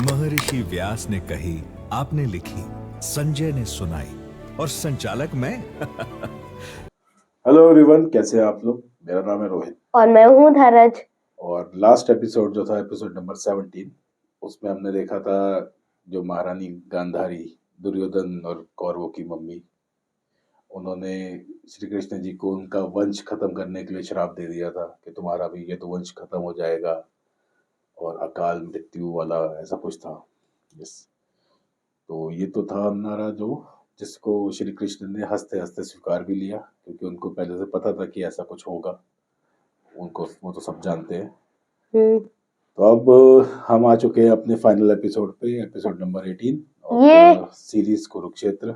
महर्षि व्यास ने कही, आपने लिखी, संजय ने सुनाई, और संचालक मैं। हेलो एवरीवन, कैसे हैं आप लोग। मेरा नाम है रोहित और मैं हूँ धीरज। और लास्ट एपिसोड जो था एपिसोड नंबर 17, उसमें हमने देखा था जो महारानी गांधारी, दुर्योधन और कौरवों की मम्मी, उन्होंने श्री कृष्ण जी को उनका वंश खत्म करने के लिए श्राप दे दिया था कि तुम्हारा भी ये तो वंश खत्म हो जाएगा और अकाल मृत्यु वाला ऐसा कुछ था। यस, तो ये तो था हमारा जो जिसको श्री कृष्ण ने हंसते हंसते स्वीकार भी लिया, क्योंकि उनको पहले से पता था कि ऐसा कुछ होगा। उनको वो तो सब जानते हैं। तो अब हम आ चुके हैं अपने फाइनल एपिसोड पे, एपिसोड नंबर 18 ये और सीरीज कुरुक्षेत्र।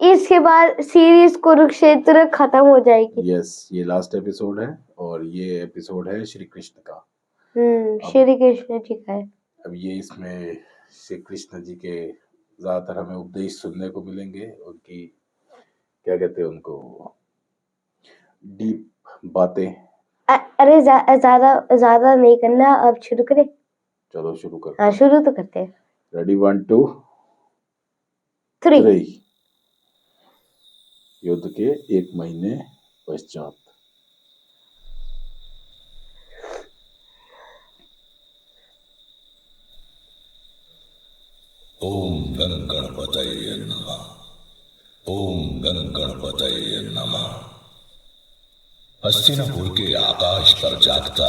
इसके बाद सीरीज कुरुक्षेत्र खत्म हो जाएगी। यस, ये लास्ट एपिसोड है और ये एपिसोड है श्री कृष्ण का। श्री कृष्ण जी का है। अब ये इसमें श्री कृष्ण जी के ज्यादातर हमें उपदेश सुनने को मिलेंगे, उनकी क्या कहते हैं उनको, डीप बातें। अरे ज्यादा नहीं करना, अब शुरू करें। चलो शुरू करते हाँ, हैं। शुरू तो करते हैं। रेडी, 1 2 3। 3। युद्ध के 1 महीने पश्चात ओम गण गणपतये नमः। ओम गण गणपतये नमः। हस्तिनापुर के आकाश पर जागता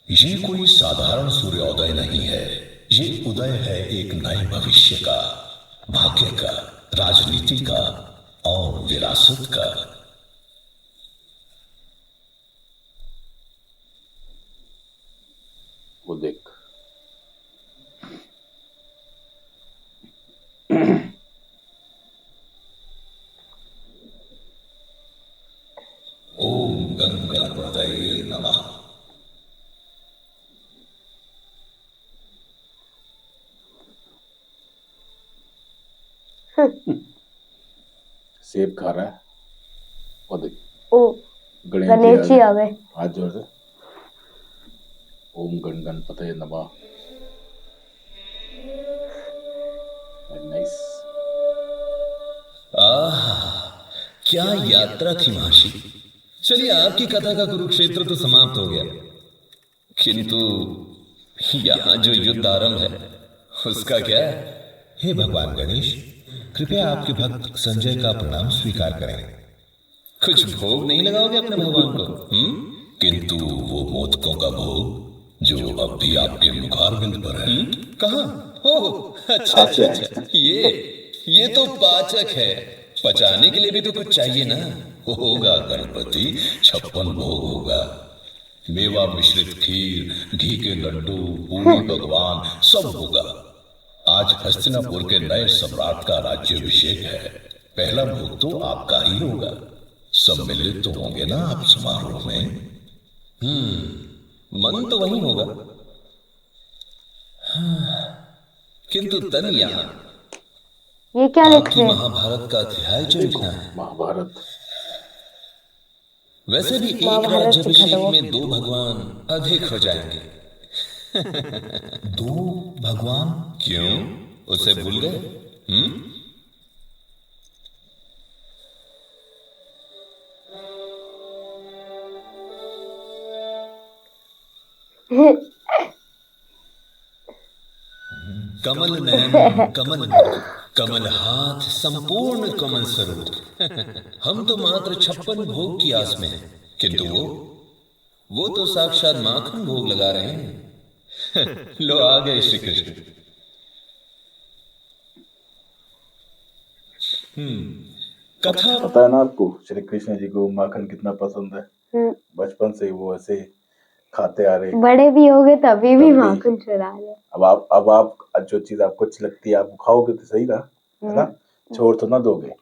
ये कोई साधारण सूर्योदय नहीं है। ये उदय है एक नए भविष्य का, भाग्य का, राजनीति का और विरासत का। वो देख। ओम गण गणपतये नमः। सेब खा रहा है। वो देख, ओ गणेश जी आ गए। हाथ जोड़ दे। ओम गण गणपतये नमः। नाइस। क्या यात्रा थी महर्षि। चलिए, आपकी कथा का कुरुक्षेत्र तो समाप्त हो गया, किंतु यहाँ जो युद्ध आरंभ है उसका क्या है? हे भगवान गणेश, कृपया आपके भक्त संजय का प्रणाम स्वीकार करें। कुछ भोग नहीं लगाओगे अपने भगवान को? किंतु वो मोदकों का भोग जो अब भी आपके मुखारविंद पर है। कहाँ? ओह, अच्छा अच्छा अच्छा, ये तो पाचक है। पचाने के लिए भी तो कुछ चाहिए ना। होगा गणपति, 56 भोग होगा। मेवा मिश्रित खीर, घी के लड्डू, पूरी पकवान सब होगा। आज हस्तिनापुर के नए सम्राट का राज्याभिषेक है। पहला भोग तो आपका ही होगा। सम्मिलित तो होंगे ना आप समारोह में? मन तो वही होगा, किंतु तन यहाँ। ये क्या लिख आपकी रहे हैं? महाभारत का अध्याय जो लिखना है। महाभारत। वैसे भी एक महाभारत राज्याभिषेक दिखा दो। में 2 भगवान अधिक हो जाएंगे। 2 भगवान? क्यों, उसे भूल गए? कमल नयन, कमल मुख, कमल हाथ, संपूर्ण कमल स्वरूप। हम तो मात्र 56 भोग की आस में हैं, किंतु वो तो साक्षात माखन भोग लगा रहे हैं। लो आ गए श्री कृष्ण। कथा पता है ना आपको श्री कृष्ण जी को माखन कितना पसंद है। बचपन से ही वो ऐसे खाते आ रहे। बड़े भी हो गए तभी भी माखन चुरा रहे। अब आप जो चीज आपको अच्छी लगती है आप खाओगे तो सही ना, है ना। छोड़ तो ना दोगे।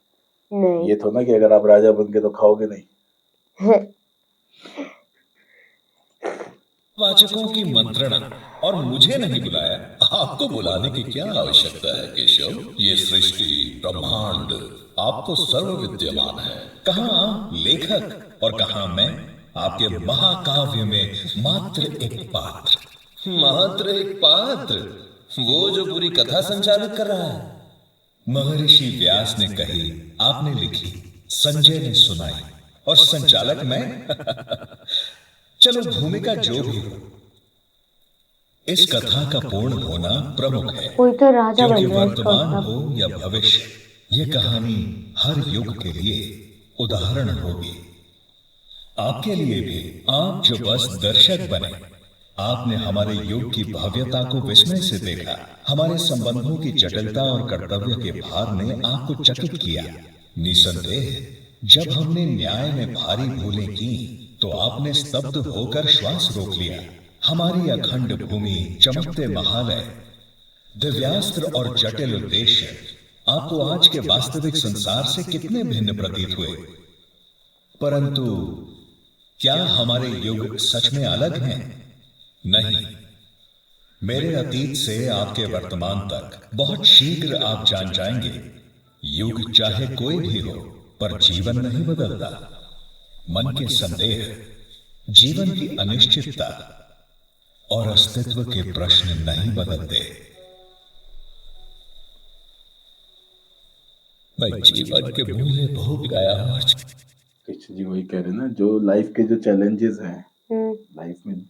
नहीं। ये तो ना कि अगर आप राजा बन गए तो खाओगे नहीं। वाचकों की मंत्रणा और मुझे नहीं बुलाया, आपको बुलाने की क्या आवश्यकता है केशव? ये सृष्टि ब्रह्मांड आपको सर्व विद्यमान है। कहाँ लेखक और कहाँ मैं, आपके महाकाव्य में मात्र एक पात्र। मात्र एक पात्र? वो जो पूरी कथा संचालित कर रहा है। महर्षि व्यास ने कही, आपने लिखी, संजय ने सुनाई, और संचालक मैं। चलो भूमिका जो भी हो, इस कथा का पूर्ण होना प्रमुख है, कोई तो राजा क्योंकि बन रहा है इसका वर्तमान मतलब। हो या भविष्य, ये कहानी हर युग के लिए उदाहरण होगी। आपके लिए भी, आप जो बस दर्शक बने। आपने हमारे युग की भव्यता को विस्मय से देखा। हमारे संबंधों की जटिलता और कर्तव्य के भार ने आपको चकित किया। निसंदेह जब हमने न्याय में भारी भूलें की, तो आपने स्तब्ध होकर श्वास रोक लिया। हमारी अखंड भूमि, चमकते महालय, दिव्यास्त्र और जटिल उद्देश्य आपको आज के वास्तविक संसार से कितने भिन्न प्रतीत हुए। परंतु क्या हमारे युग सच में अलग हैं? नहीं। मेरे अतीत से आपके वर्तमान तक बहुत शीघ्र आप जान जाएंगे, युग चाहे कोई भी हो, पर जीवन नहीं बदलता। मन के संदेह, जीवन की अनिश्चितता और अस्तित्व के प्रश्न नहीं बदलते। मैं जीवन के मूल्य भूल गया हूं आज। कृष्ण जी वही कह रहे हैं ना, जो लाइफ के जो चैलेंजेस हैं हम्म लाइफ में,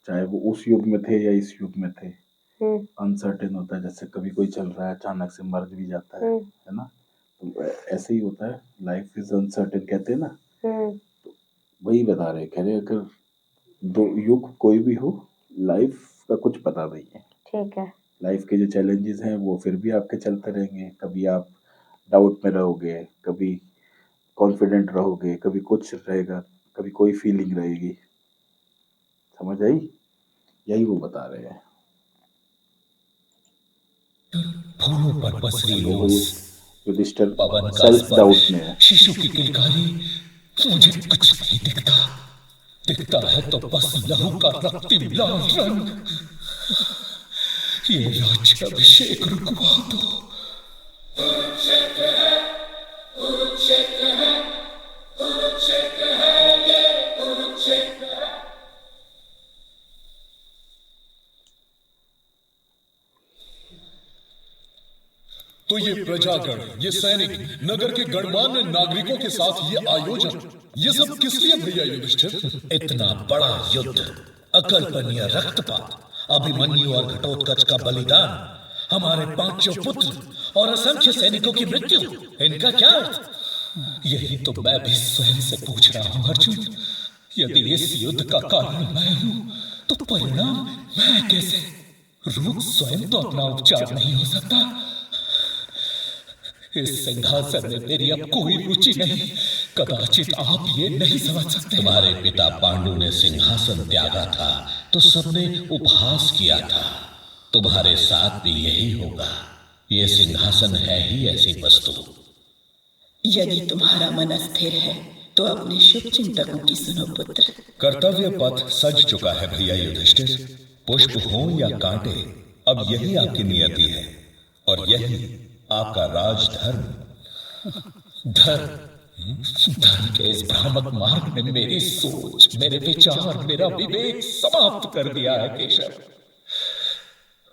चाहे वो उस युग में थे या इस युग में थे, हम्म अनसर्टेन होता है। जैसे कभी कोई चल रहा है, अचानक से मर भी जाता है ना। तो ऐसे ही होता है, लाइफ इज अनसर्टेन कहते हैं ना। हम्म वही बता रहे, कह रहे अगर दो युग कोई भी हो, लाइफ का कुछ पता नहीं है। ठीक है। लाइफ के जो चैलेंजेस हैं वो फिर भी आपके चलते रहेंगे। कभी आप डाउट में रहोगे, कभी कॉन्फिडेंट रहोगे, कभी कुछ रहेगा, कभी कोई फीलिंग रहेगी। समझ आई? यही वो बता रहे हैं। फूलों पर पसरी वो रोज, युधिष्ठिर पवन का सेल्फ स्पर्श, डाउट में है। शिशु की किलकारी, मुझे कुछ नहीं दिखता। दिखता है तो बस लहू का रक्तिम लाल रंग। ये राज्याभिषेक रुकवा दो। तो ये प्रजागण, ये सैनिक, नगर के गणमान्य नागरिकों के साथ ये आयोजन, ये सब किस लिए भैया युधिष्ठिर? इतना बड़ा युद्ध, अकल्पनीय रक्तपात, अभिमन्यु और घटोत्कच का बलिदान, हमारे 5 पुत्र और असंख्य सैनिकों की मृत्यु, इनका क्या अर्थ? यही तो मैं भी स्वयं से पूछ रहा हूं अर्जुन। यदि इस युद्ध का कारण मैं हूं, तो परिणाम मैं कैसे? रोग स्वयं तो अपना उपचार नहीं हो सकता। इस सिंहासन में मेरी अब कोई रुचि नहीं। कदाचित आप ये नहीं समझ सकते। तुम्हारे पिता पांडु ने सिंहासन त्यागा था तो सबने उपहास किया था। तुम्हारे साथ भी यही होगा। ये सिंहासन है ही ऐसी वस्तु। यदि तुम्हारा मन स्थिर है तो अपने शुभ चिंतकों की सुनो पुत्र। कर्तव्य पथ सज चुका है भैया युधिष्ठिर। पुष्प हो या कांटे, अब यही आपकी नियति है और यही आपका राजधर्म। धर्म के इस भ्रामक मार्ग ने मेरी सोच, मेरे विचार, मेरा विवेक समाप्त कर दिया है केशव।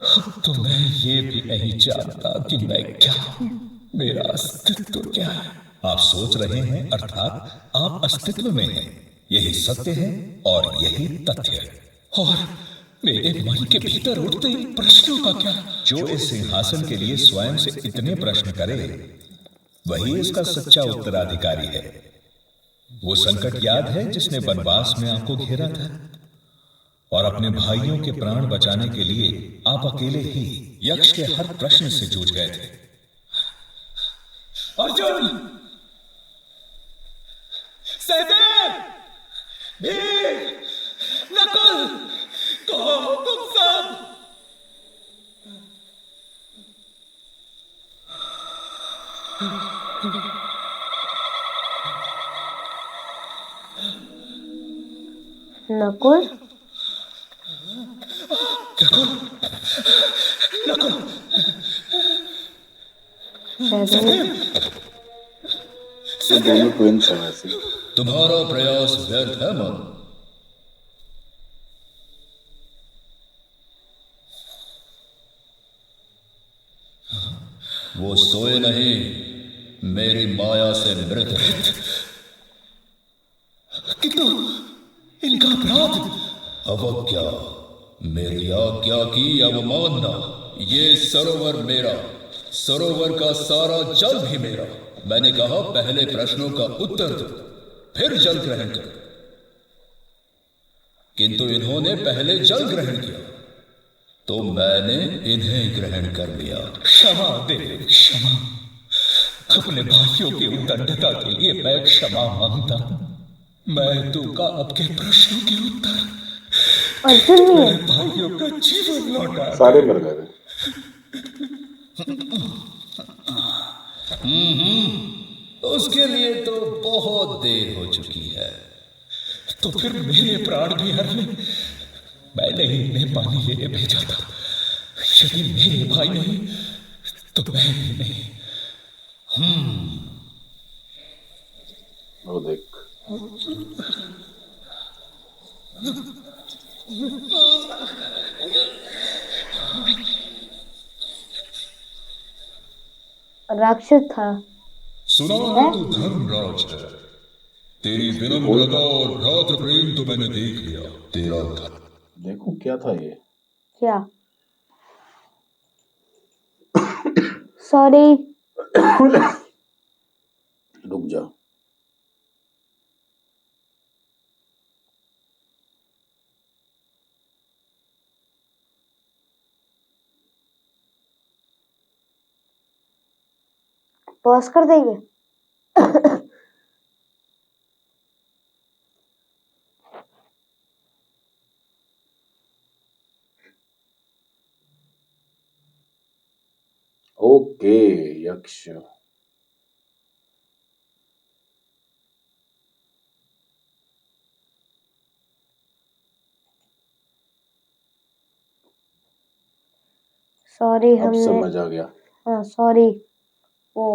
अब तो मैं ये भी नहीं जानता कि मैं क्या हूं, मेरा अस्तित्व क्या है। आप सोच रहे हैं अर्थात आप अस्तित्व में हैं। यही सत्य है और यही तथ्य है। और मेरे मन के भीतर उठते इन प्रश्नों का क्या? जो इस सिंहासन के लिए स्वयं से इतने प्रश्न करे, वही इसका सच्चा उत्तराधिकारी है। वो संकट याद है जिसने वनवास में आपको घेरा था और अपने भाइयों के प्राण बचाने के लिए आप अकेले ही यक्ष के हर प्रश्न से जूझ गए थे। अर्जुन, सहदेव, भीम, नकुल, कहो तुम सब। नकुल ये दोनों ट्विंस हैं वैसे। तुम्हारा प्रयास व्यर्थ है मन। वो सोए नहीं, मेरी माया से मृत है। किंतु इनका अपराध। अवज्ञा, मेरी आज्ञा की अवमानना। ये सरोवर मेरा, सरोवर का सारा जल भी मेरा। मैंने कहा पहले प्रश्नों का उत्तर दो, फिर जल ग्रहण करो, किंतु इन्होंने पहले जल ग्रहण किया, तो मैंने इन्हें ग्रहण कर लिया। क्षमा देव, क्षमा। अपने भाइयों की उद्दंडता के लिए मैं क्षमा मांगता हूं। मैं दूंगा आपके प्रश्नों के उत्तर। अर्जुन भी है। मेरे भाइयों का जीवन लौटा। सारे मर गए थे। उसके लिए तो बहुत देर हो चुकी है। तो फिर मेरे प्राण भी हर ले। मैंने ही इन्हें पानी लेने भेजा था। यदि मेरे भाई नहीं तो मैं भी नहीं। वो देख, राक्षस था। सुना है तू धर्मराज है। तेरी विनम्रता और भ्रातृ प्रेम तो मैंने देख लिया। तेरा देखो क्या था ये। क्या? सॉरी। रुक जा। पॉज कर देंगे। ओके, यक्ष। सॉरी अब हमने। समझ आ गया। हाँ सॉरी। वो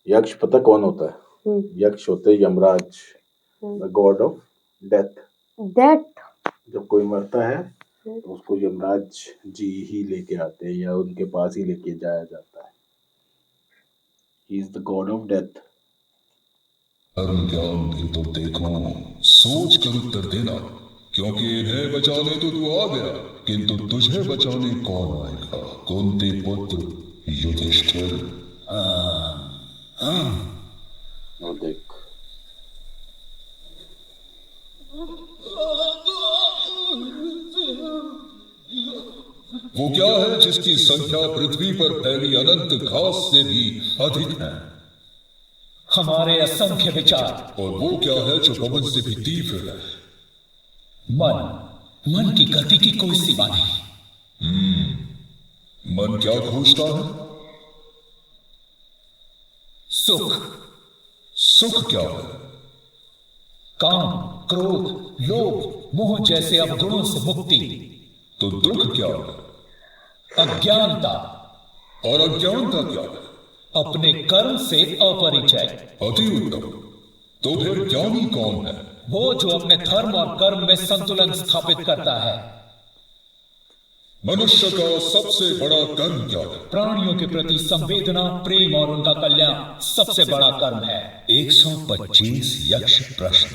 यक्ष पता कौन होता है? यक्ष होते हैं Yamraj, the God of death. Death. जब कोई मरता है तो उसको यमराज जी ही लेके आते हैं या उनके पास ही लेके जाया जाता है। He is the God of death. धर्म ज्ञान भी तो देखो, सोच कर उत्तर देना, क्योंकि इन्हें बचाने तो तू आ गया, किंतु तुझे बचाने कौन आएगा? कुंती पुत्र युधिष्ठिर। और देख, वो क्या है जिसकी संख्या पृथ्वी पर फैली अनंत घास से भी अधिक है? हमारे असंख्य विचार। और वो क्या है जो पवन से भी तीव्र है? मन की गति की कोई सीमा नहीं। मन क्या खोजता है? सुख। सुख क्या है? काम, क्रोध, लोभ, मोह जैसे अवगुणों से मुक्ति। तो दुख क्या है? अज्ञानता। और अज्ञानता क्या है? अपने कर्म से अपरिचय। अति उत्तम। तो फिर ज्ञानी कौन है? वो जो अपने धर्म और कर्म में संतुलन स्थापित करता है। मनुष्य का सबसे बड़ा कर्म क्या है? प्राणियों के प्रति संवेदना, प्रेम और उनका कल्याण सबसे बड़ा कर्म है। 125 यक्ष प्रश्न,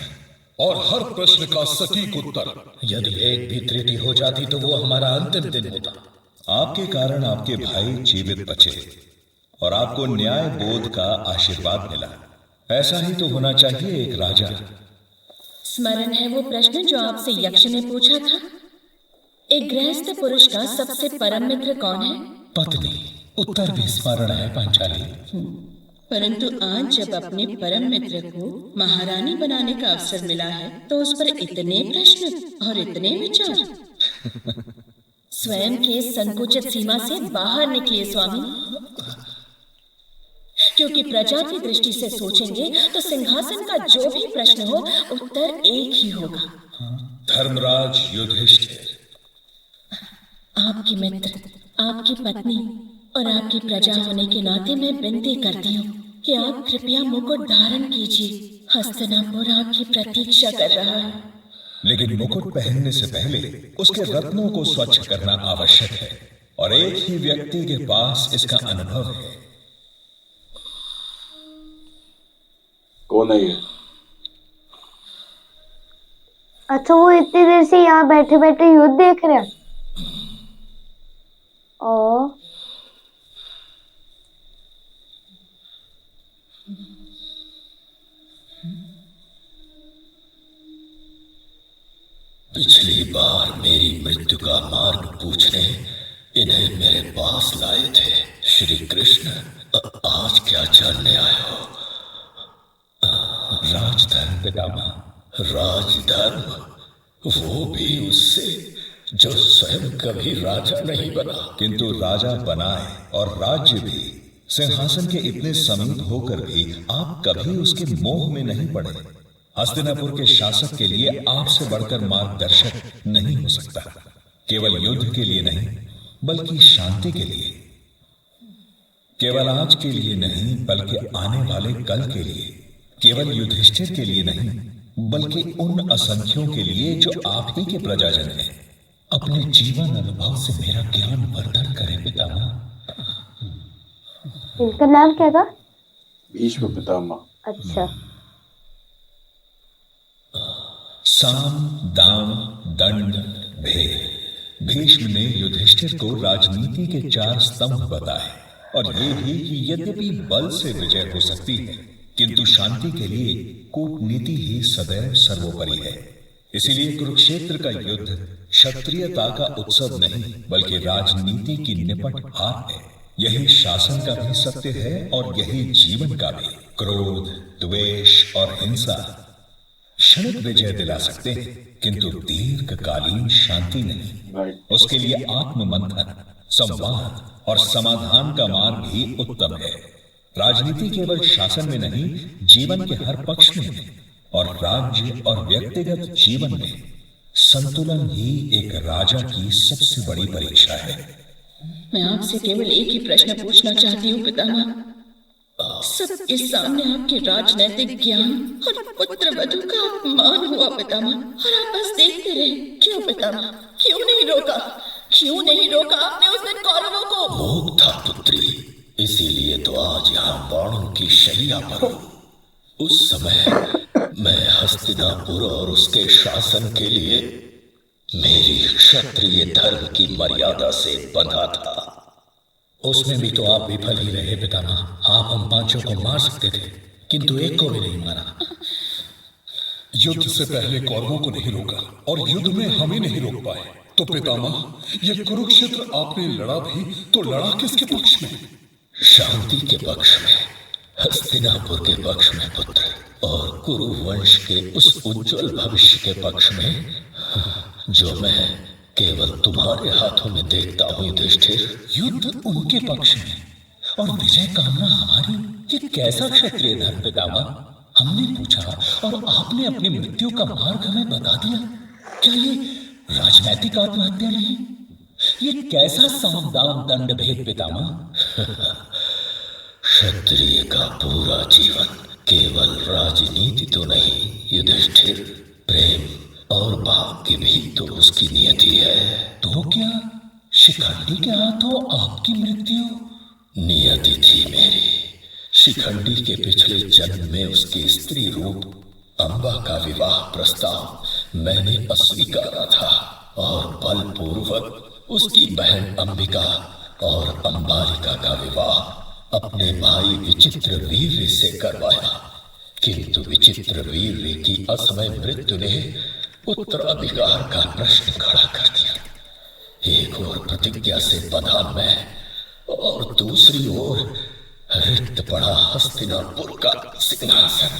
और हर प्रश्न का सटीक उत्तर। यदि एक भी त्रुटि हो जाती तो वो हमारा अंतिम दिन होता। आपके कारण आपके भाई जीवित बचे और आपको न्याय बोध का आशीर्वाद मिला। ऐसा ही तो होना चाहिए एक राजा। स्मरण है वो प्रश्न जो आपसे यक्ष ने पूछा था? एक गृहस्थ पुरुष का सबसे परम मित्र कौन है? पत्नी। उत्तर भी स्मरण है पांचाली। परंतु आज जब अपने परम मित्र को महारानी बनाने का अवसर मिला है तो उस पर इतने प्रश्न और इतने विचार। स्वयं के संकुचित सीमा से बाहर निकलिए स्वामी, क्योंकि प्रजा की दृष्टि से सोचेंगे तो सिंहासन का जो भी प्रश्न हो उत्तर एक ही होगा। धर्मराज युधिष्ठिर, आपकी मित्र, आपकी पत्नी और आपकी प्रजा होने के नाते मैं विनती करती हूँ कि आप कृपया मुकुट धारण कीजिए। हस्तिनापुर आपकी प्रतीक्षा कर रहा है। लेकिन मुकुट पहनने से पहले उसके रत्नों को स्वच्छ करना आवश्यक है। और एक ही व्यक्ति के पास इसका अनुभव है। कौन है ये? अच्छा, वो इतनी देर से यहाँ बैठे बैठे युद्ध देख रहे हैं। ओ पिछली बार मेरी मृत्यु का मार्ग पूछने इन्हें मेरे पास लाए थे श्री कृष्ण। आज क्या जानने आए हो? राजधर्म पितामह। राजधर्म? वो भी उससे जो स्वयं कभी राजा नहीं बना। किंतु राजा बनाए और राज्य भी, सिंहासन के इतने समीप होकर भी आप कभी उसके मोह में नहीं पड़े। हस्तिनापुर के शासक के लिए आपसे बढ़कर मार्गदर्शक नहीं हो सकता। केवल युद्ध के लिए नहीं, बल्कि शांति के लिए। केवल आज के लिए नहीं, बल्कि आने वाले कल के लिए। केवल युधिष्ठिर के लिए नहीं, बल्कि उन असंख्यों के लिए जो आप ही के प्रजाजन हैं। अपने जीवन अनुभव से मेरा ज्ञान वर्धन करें पितामह। इनका नाम क्या था? भीष्म पितामह। अच्छा। साम दाम दंड भेद। भीष्म ने युधिष्ठिर को राजनीति के 4 स्तंभ बताए, और ये भी कि यद्यपि बल से विजय हो सकती है, किंतु शांति के लिए कूटनीति ही सदैव सर्वोपरि है। इसीलिए कुरुक्षेत्र का युद्ध क्षत्रियता का उत्सव नहीं, बल्कि राजनीति की निपट हार है। यही शासन का भी सत्य है और यही जीवन का भी। क्रोध, द्वेष और हिंसा क्षणिक विजय दिला सकते हैं, किंतु दीर्घकालीन शांति नहीं। उसके लिए आत्म मंथन, संवाद और समाधान का मार्ग ही उत्तम है। राजनीति केवल शासन में नहीं, जीवन के हर पक्ष में है, और राज्य और व्यक्तिगत जीवन में संतुलन ही एक राजा की सबसे बड़ी परीक्षा है। मैं आपसे केवल एक ही प्रश्न पूछना चाहती हूँ पितामह। सबके सामने आपके राजनैतिक ज्ञान और पुत्र वधू का अपमान हुआ पितामह, और आप बस देखते रहे। क्यों पितामह? क्यों नहीं रोका? क्यों नहीं रोका आपने उस दिन कौरवों को? मोह था पुत्री, इसीलिए तो आज यहाँ बाणों की शैया पर हूं। उस समय मैं हस्तिनापुर और उसके शासन के लिए मेरी क्षत्रिय धर्म की मर्यादा से बंधा था। उसमें भी तो आप विफल ही रहे पितामह। आप हम 5 को मार सकते थे, किंतु एक को भी नहीं मारा। युद्ध से पहले कौरवों को नहीं रोका और युद्ध में हमें नहीं रोक पाए, तो पितामह ये कुरुक्षेत्र आपने लड़ा भी तो लड़ा किसके पक्ष में? शांति के पक्ष में, हस्तिनापुर के पक्ष में पुत्र, और कुरु वंश के उस उज्जवल भविष्य के पक्ष में जो मैं केवल तुम्हारे हाथों में देखता हूँ युधिष्ठिर। युद्ध उनके पक्ष में और विजय कामना हमारी, ये कैसा क्षत्रिय धर्म पितामह? हमने पूछा और आपने अपनी मृत्यु का मार्ग हमें बता दिया। क्या ये राजनैतिक आत्महत्या नहीं? ये कैसा साम दाम दंड भेद पितामह? क्षत्रिय का पूरा जीवन केवल राजनीति तो नहीं युधिष्ठिर, प्रेम और भाग्य भी तो उसकी नियति है। तो क्या शिखंडी के हाथों आपकी मृत्यु? नियति थी मेरी। शिखंडी के पिछले जन्म में उसके स्त्री रूप अंबा का विवाह प्रस्ताव मैंने अस्वीकारा था, और बलपूर्वक उसकी बहन अंबिका और अंबालिका का विवाह अपने भाई विचित्र वीर्य से करवाया। किंतु विचित्र वीर्य की असमय मृत्यु ने उत्तराधिकार का प्रश्न खड़ा कर दिया। एक ओर प्रतिज्ञा से बंधा मैं, और दूसरी ओर रिक्त पड़ा हस्तिनापुर का सिंहासन।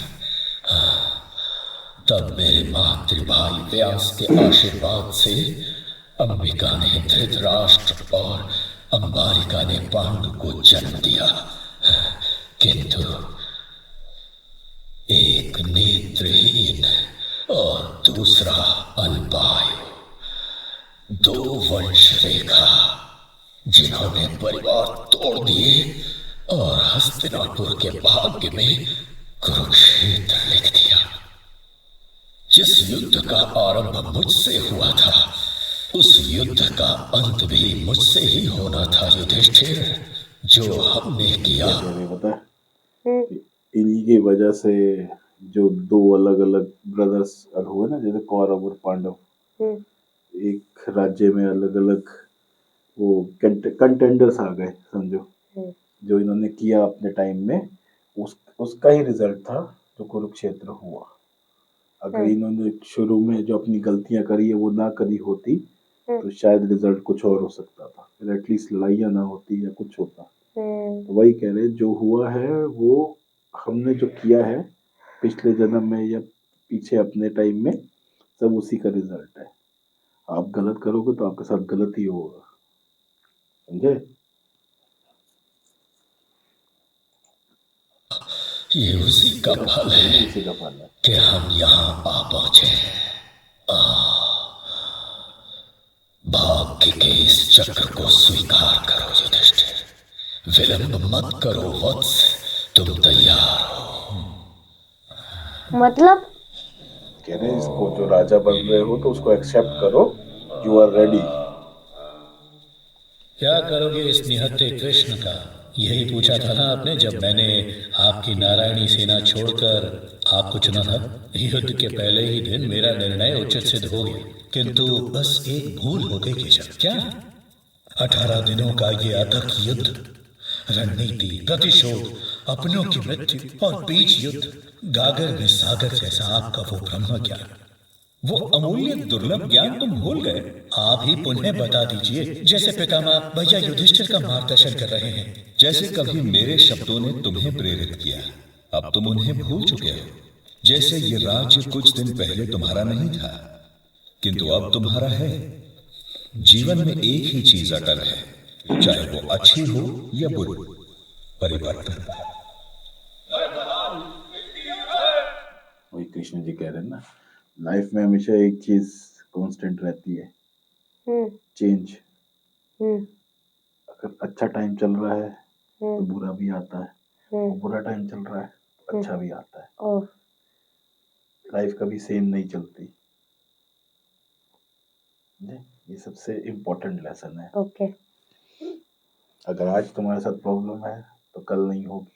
तब मेरे मातृभाई व्यास के आशीर्वाद से अंबिका ने धृतराष्ट्र और अंबालिका ने पांडु को जन्म दिया, किंतु एक नेत्रहीन और दूसरा अल्पायु, 2 वंश रेखा जिन्होंने परिवार तोड़ दिए और हस्तिनापुर के भाग्य में कुरुक्षेत्र लिख दिया। जिस युद्ध का आरंभ मुझसे हुआ था, उस युद्ध का अंत भी मुझसे ही होना था युधिष्ठिर, जो हमने किया। हमें पता है कि इन्हीं की वजह से जो दो अलग अलग ब्रदर्स हुए ना, जैसे कौरव और पांडव, एक राज्य में अलग अलग वो कंटेंडर्स आ गए समझो। जो इन्होंने किया अपने टाइम में, उसका ही रिजल्ट था जो कुरुक्षेत्र हुआ। अगर इन्होंने शुरू में जो अपनी गलतियां करी है वो ना करी होती तो शायद रिजल्ट कुछ और हो सकता था, फिर एटलीस्ट लड़ाइयाँ ना होती या कुछ होता। तो वही कह रहे, जो हुआ है वो हमने जो किया है पिछले जन्म में या पीछे अपने टाइम में, सब उसी का रिजल्ट है। आप गलत करोगे तो आपके साथ गलत ही होगा, समझे? ये उसी का फल है उसी का फल है। कि हम यहाँ आ पहुंचे। भाग्य के इस चक्र को स्वीकार करो युधिष्ठिर, विलंब मत करो वत्स, तुम तैयार हो। मतलब कह रहे इसको जो राजा बन रहे हो तो उसको एक्सेप्ट करो, यू आर रेडी। क्या करोगे इस निहत्थे कृष्ण का? यही पूछा था ना आपने जब मैंने आपकी नारायणी सेना छोड़कर आपको चुना था। युद्ध के पहले ही दिन मेरा निर्णय उचित सिद्ध हो गया, किंतु बस एक भूल हो गई केशव। क्या? 18 दिनों का ये अथक युद्ध, रणनीति, प्रतिशोध, अपनों की मृत्यु और बीच युद्ध, गागर में सागर जैसा आपका वो ब्रह्म ज्ञान, वो अमूल्य दुर्लभ ज्ञान तुम भूल गए। आप ही पुनः बता दीजिए, जैसे पितामह भैया युधिष्ठिर का मार्गदर्शन कर रहे हैं, जैसे कभी मेरे शब्दों ने तुम्हें प्रेरित किया, अब तुम उन्हें भूल चुके हो। जैसे ये राज्य कुछ दिन पहले तुम्हारा नहीं था, किंतु अब तुम्हारा है। जीवन में एक ही चीज अटल है, चाहे वो अच्छी हो या बुरी, परिवर्तन। वही कृष्ण जी कह रहे हैं ना, लाइफ में हमेशा एक चीज कांस्टेंट रहती है, चेंज। अगर अच्छा टाइम चल रहा है तो बुरा भी आता है, और बुरा टाइम चल रहा है तो अच्छा भी आता है। लाइफ कभी सेम नहीं चलती। ये सबसे इम्पोर्टेंट लेसन है। ओके। अगर आज तुम्हारे साथ प्रॉब्लम है तो कल नहीं होगी,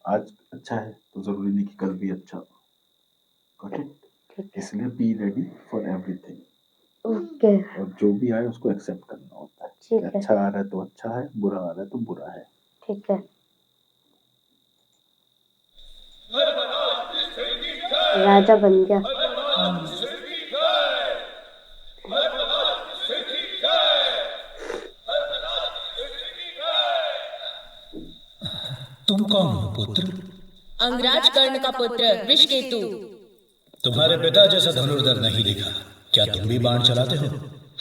आज अच्छा है तो जरूरी नहीं कि कल भी अच्छा हो। Got it? इसलिए be ready for everything. Okay. और जो भी आए उसको एक्सेप्ट करना होता है। ठीक है। अच्छा आ रहा है तो अच्छा है, बुरा आ रहा है तो बुरा है। ठीक है। राजा बन गया। तुम कौन हो पुत्र? अंगराज कर्ण का पुत्र वृषकेतु। तुम्हारे पिता जैसा धनुर्धर नहीं दिखा, क्या तुम भी बाण चलाते हो?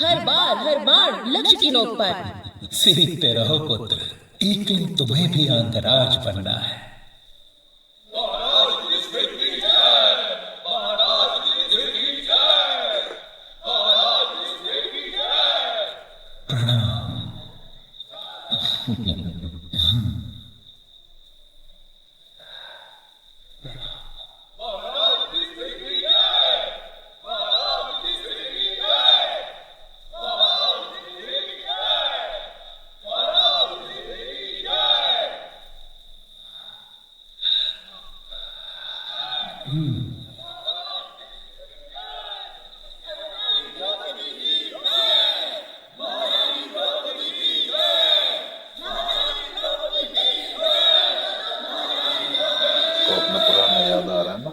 हर बार लक्ष्य की नोक पर। सीखते रहो पुत्र, एक दिन तुम्हें भी अंगराज बनना है। तो अपना पुराना याद आ रहा है ना।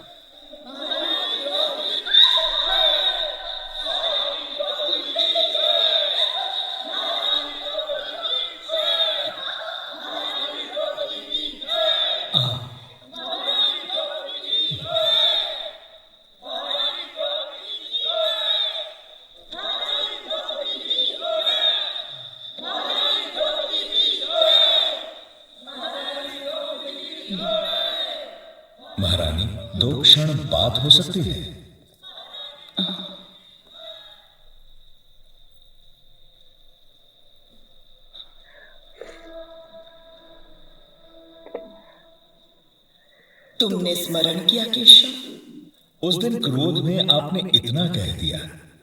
महारानी, 2 क्षण बात हो सकती है? तुमने स्मरण किया केशव? उस दिन क्रोध में आपने इतना कह दिया,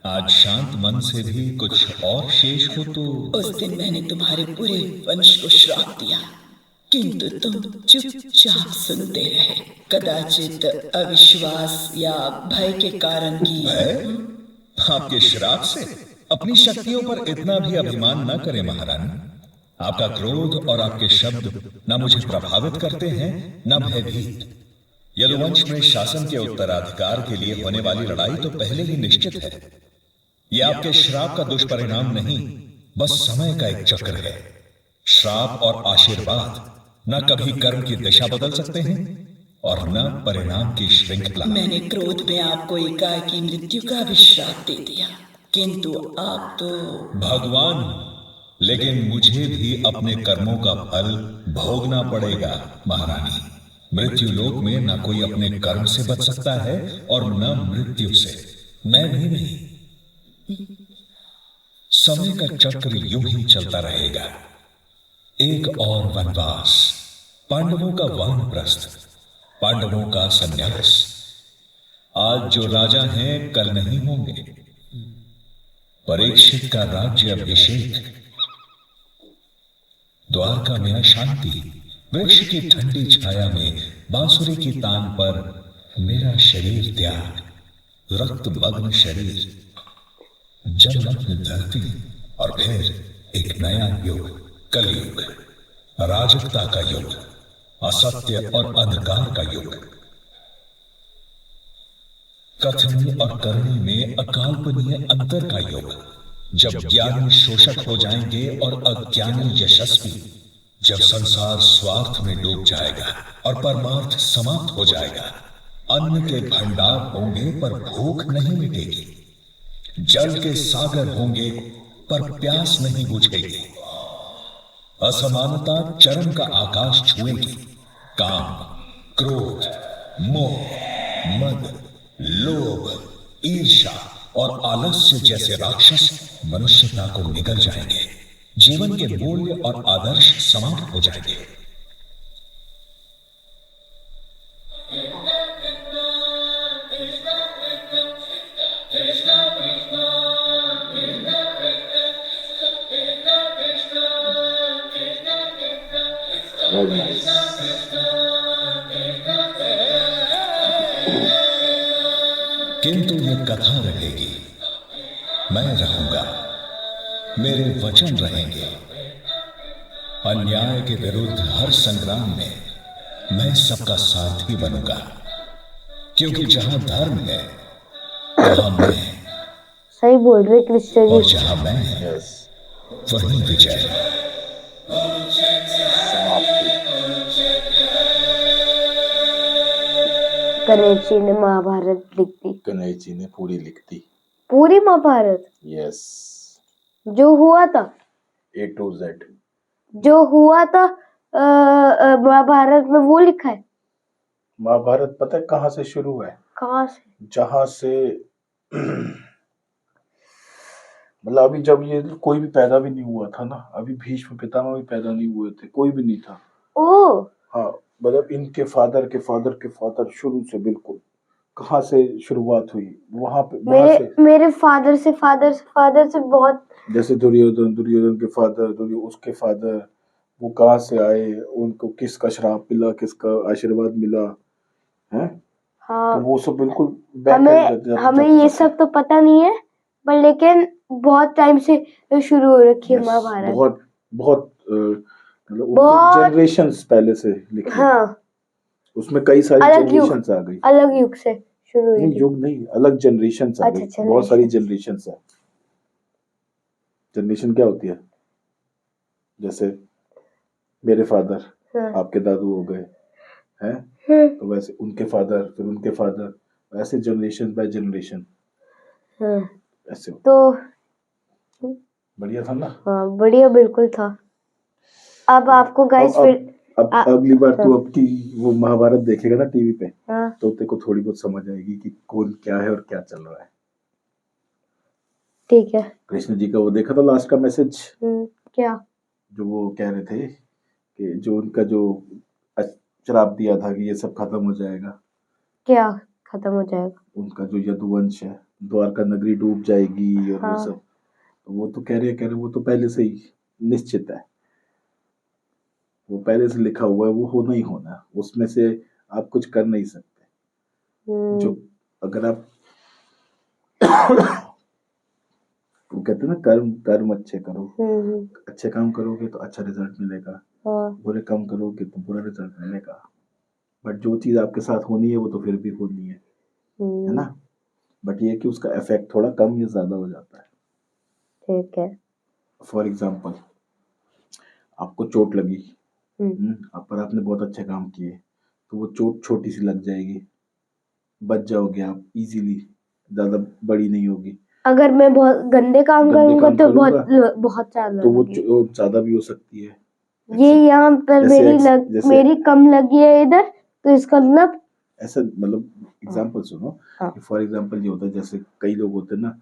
आज शांत मन से भी कुछ और शेष हो तो। उस दिन मैंने तुम्हारे पूरे वंश को श्राप दिया, किंतु तुम चुपचाप सुनते रहे। कदाचित अविश्वास या भय के कारण की। भय? आपके श्राप से? अपनी शक्तियों पर इतना भी अभिमान न करें महारानी। आपका क्रोध और आपके शब्द न मुझे प्रभावित करते हैं न भयभीत। यदुवंश में शासन के उत्तराधिकार के लिए होने वाली लड़ाई तो पहले ही निश्चित है। यह आपके श्राप का दुष्परिणाम नहीं, बस समय का एक चक्र है। श्राप और आशीर्वाद न कभी कर्म की दिशा बदल सकते हैं और न परिणाम की श्रृंखला। मैंने क्रोध में आपको एकाएकी मृत्यु का भी श्राप दे दिया, किंतु आप तो। भगवान, लेकिन मुझे भी अपने कर्मों का फल भोगना पड़ेगा महारानी। मृत्यु लोक में न कोई अपने कर्म से बच सकता है और न मृत्यु से। मैं भी नहीं। समय का चक्र यूं ही चलता रहेगा। एक और वनवास, पांडवों का वानप्रस्थ, पांडवों का संन्यास। आज जो राजा हैं कल नहीं होंगे। परीक्षित का राज्य अभिषेक, द्वारका में शांति, वृक्ष की ठंडी छाया में बांसुरी की तान पर मेरा शरीर त्याग, रक्त मग्न शरीर, जलमग्न धरती और फिर एक नया युग, कलयुग, अराजकता का युग, असत्य और अंधकार का युग। कथनी और करनी में अकाल्पनीय अंतर का युग, जब ज्ञानी शोषक हो जाएंगे और अज्ञानी यशस्वी। जब संसार स्वार्थ में डूब जाएगा और परमार्थ समाप्त हो जाएगा। अन्न के भंडार होंगे पर भूख नहीं मिटेगी। जल के सागर होंगे पर प्यास नहीं बुझेगी। असमानता चरम का आकाश छुएगी। काम, क्रोध, मोह, मद, लोभ, ईर्ष्या और आलस्य जैसे राक्षस मनुष्यता को निगल जाएंगे। जीवन के मूल्य और आदर्श समाप्त हो जाएंगे। किंतु ये कथा रहेगी, मैं रहूंगा, मेरे वचन रहेंगे। अन्याय के विरुद्ध हर संग्राम में मैं सबका साथी बनूंगा, क्योंकि जहां धर्म है वहां मैं। सही बोल रहे कृष्ण और जी। जहां मैं है वहीं विजय। गणेश जी ने महाभारत लिख दी। गणेश जी ने पूरी लिख दी। पूरी महाभारत? यस, जो हुआ था A to Z। जो हुआ था महाभारत में वो लिखा है? महाभारत पता है कहाँ से शुरू हुआ है? कहाँ से? जहां से मतलब अभी जब ये कोई भी पैदा भी नहीं हुआ था ना, अभी भीष्म पितामह भी पैदा नहीं हुए थे, कोई भी नहीं था। ओ हाँ, मतलब इनके फादर के फादर के फादर शुरू से बिल्कुल कहाँ से शुरुआत हुई वहां पे, वहां से। मेरे फादर से बहुत। जैसे दुर्योधन के फादर, उसके फादर, वो कहाँ से आए, उनको किसका श्राप मिला, किसका आशीर्वाद मिला है। हाँ, तो वो सब बिल्कुल हमें ये सब तो पता नहीं है, पर लेकिन बहुत टाइम से शुरू हो रखी है महाभारत। बहुत बहुत बहुत जनरेशंस पहले से लिखी। हाँ, उसमें कई सारी जनरेशंस आ गई। अलग युग से शुरू हुई। युग नहीं, अलग जनरेशंस आ गई। अच्छा, बहुत सारी जनरेशंस है। जनरेशन क्या होती है? जैसे मेरे फादर, हाँ, आपके दादू हो गए हैं, तो वैसे उनके फादर, फिर उनके फादर, ऐसे जनरेशन बाय जनरेशन ऐसे। तो बढ़िया था ना? हाँ, बढ़िया बिल्कुल था। अब आपको गाइस फिर अब अगली बार तू अब की वो महाभारत देखेगा ना टीवी पे, हाँ, तो तेरे को थोड़ी बहुत समझ आएगी कि कौन क्या है और क्या चल रहा है। ठीक है। कृष्ण जी का वो देखा था लास्ट का मैसेज? क्या? जो वो कह रहे थे कि जो उनका जो श्राप दिया था कि ये सब खत्म हो जाएगा। क्या खत्म हो जाएगा? उनका जो यदुवंश है द्वारका नगरी डूब जाएगी और वो हाँ। सब, वो तो कह रहे वो तो पहले से ही निश्चित है, वो पहले से लिखा हुआ है, वो होना ही होना है, उसमें से आप कुछ कर नहीं सकते। जो अगर आप वो कहते हैं ना, कर्म कर्म अच्छे करो, अच्छे काम करोगे तो अच्छा रिजल्ट मिलेगा, हाँ। बुरे काम करोगे तो बुरा रिजल्ट मिलेगा। बट जो चीज आपके साथ होनी है वो तो फिर भी होनी है ना। बट ये कि उसका इफेक्ट थोड़ा कम या ज्यादा हो जाता है। ठीक है। फॉर एग्जाम्पल, आपको चोट लगी, पर आपने बहुत अच्छे काम किए, तो वो चोट छोटी सी लग जाएगी, बच जाओगे आप इजीली, ज्यादा बड़ी नहीं होगी। अगर मैं बहुत गंदे काम गंदे करूंगा काम तो करूंगा बहुत ज्यादा तो वो लगेगी। चोट ज्यादा भी हो सकती है। ये यहाँ पर जैसे मेरी कम लगी है इधर, तो इसका मतलब ऐसा, मतलब एग्जांपल सुनो। हाँ। फॉर एग्जांपल ये होता है, जैसे कई लोग होते हैं ना,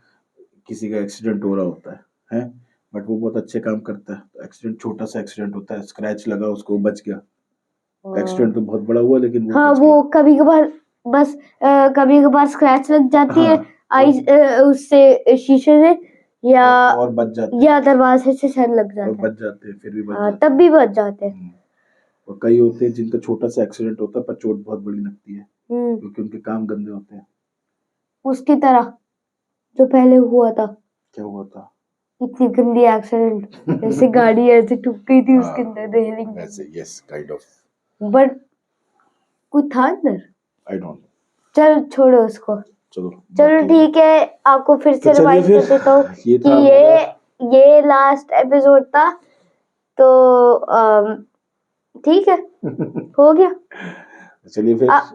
किसी का एक्सीडेंट हो रहा होता है, बट वो बहुत अच्छे काम करता है, तो एक्सीडेंट, छोटा सा एक्सीडेंट होता है, स्क्रैच लगा उसको, बच गया। एक्सीडेंट तो बहुत बड़ा हुआ लेकिन वो हाँ, बच वो गया। कभी कभार बस कभी कभार स्क्रैच लग जाती है आई उससे, शीशे से, या और बच जाते हैं, या दरवाजे से सर लग और जाता है। बच जाते हैं, फिर भी बच हाँ, जाते तब भी बच जाते हैं। हैं। और कई होते हैं जिनका छोटा सा एक्सीडेंट होता है पर चोट बहुत बड़ी लगती है, हम्म, क्योंकि उनके काम गंदे होते हैं। उसकी तरह जो पहले हुआ था, क्या हुआ था? इतनी गंदी एक्सीडेंट, जैसे गाड़ी ऐसे ठुक गई थी उसके अंदर रेलिंग वैसे, यस, काइंड ऑफ। बट कुछ था अंदर। I don't know. चल छोड़ो उसको। चलो चलो बाकी- ठीक है, आपको फिर से तो चलिए रिवाइज फिर, कर देता हूँ ये कि था ये लास्ट एपिसोड था, तो ठीक है, हो गया। चलिए फिर, आ-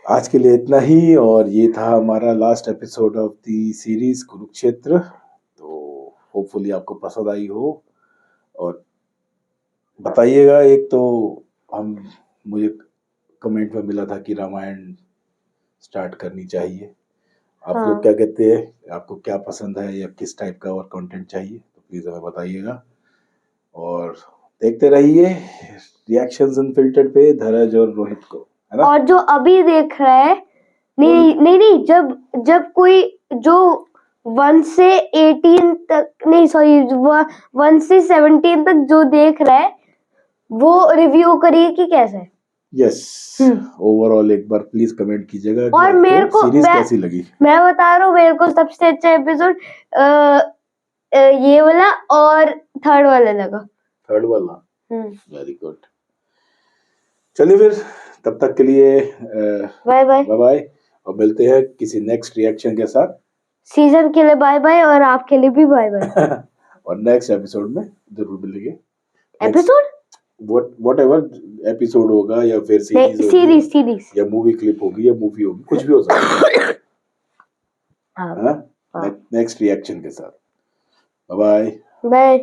आज के लिए इतना ही, और ये था हमारा last episode of the series Kurukshetra. तो होपफुली आपको पसंद आई हो, और बताइएगा। एक तो हम मुझे कमेंट में मिला था कि रामायण स्टार्ट करनी चाहिए, आप हाँ। लोग क्या कहते हैं, आपको क्या पसंद है या किस टाइप का और कंटेंट चाहिए, तो प्लीज हमें बताइएगा। और देखते रहिए रिएक्शंस अनफिल्टर्ड पे धीरज और रोहित को, है ना। और जो अभी देख रहा है, नहीं, जब कोई जो 1 से 18 तक, नहीं सॉरी, 1 से 17 तक जो देख रहा है, वो रिव्यू करिए कि कैसा है। यस, ओवरऑल एक बार प्लीज कमेंट कीजिएगा कि और मेरे आपको को सीरीज कैसी लगी। मैं बता रहा हूँ, मेरे को सबसे अच्छा एपिसोड ये वाला और थर्ड वाला लगा। थर्ड वाला, वेरी गुड। चलिए फिर, तब तक के लिए बाय बाय। बाय बाय, और मिलते हैं किसी नेक्स्ट रिएक्शन के साथ। सीजन के लिए बाय बाय, और आपके लिए भी बाय बाय। और नेक्स्ट एपिसोड में जरूर मिलेंगे। एपिसोड व्हाटएवर एपिसोड होगा, या फिर सीरीज होगी, सीरीज या मूवी क्लिप होगी, या मूवी होगी, कुछ भी हो सकता है, नेक्स्ट रिएक्शन के साथ। Bye bye. बाय।